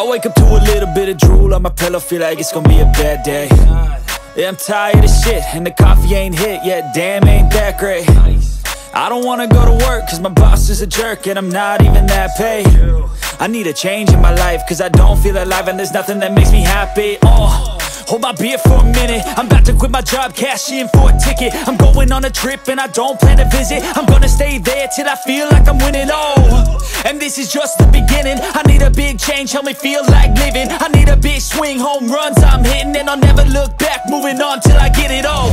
I wake up to a little bit of drool on my pillow, feel like it's gonna be a bad day. Yeah, I'm tired of shit, and the coffee ain't hit yet, damn, ain't that great. I don't wanna go to work, cause my boss is a jerk, and I'm not even that paid. I need a change in my life, cause I don't feel alive, and there's nothing that makes me happy. Hold my beer for a minute, I'm about to quit my job, cash in for a ticket. I'm going on a trip and I don't plan to visit. I'm gonna stay there till I feel like I'm winning, and this is just the beginning. I need a big change, help me feel like living. I need a big swing, home runs I'm hitting, and I'll never look back, moving on till I get it all.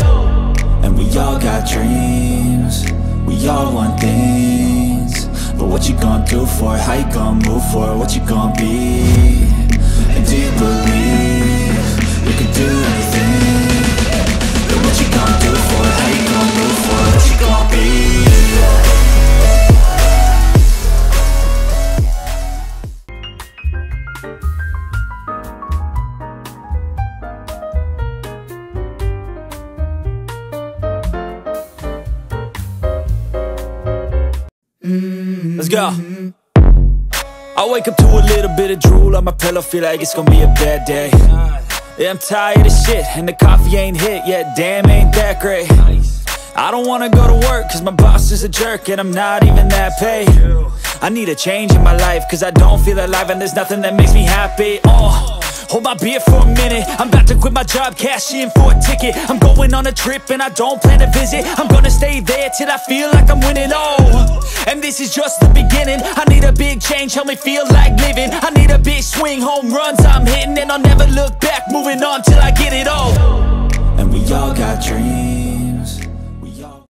And we all got dreams, we all want things, but what you gonna do for it? How you gonna move for it? What you gonna be? And do you believe you can do anything? But what you gonna do for it? How you gonna move for it? What you gonna be? Let's go. I wake up to a little bit of drool on my pillow, feel like it's gonna be a bad day. Yeah, I'm tired of shit, and the coffee ain't hit yet, damn, ain't that great. I don't wanna go to work, cause my boss is a jerk, and I'm not even that paid. I need a change in my life, cause I don't feel alive, and there's nothing that makes me happy. Hold my beer for a minute, I'm about to quit my job, cash in for a ticket. I'm going on a trip and I don't plan to visit. I'm gonna stay there till I feel like I'm winning, and this is just the beginning. I need a big change, help me feel like living. I need a big swing, home runs I'm hitting, and I'll never look back, moving on till I get it all. And we all got dreams,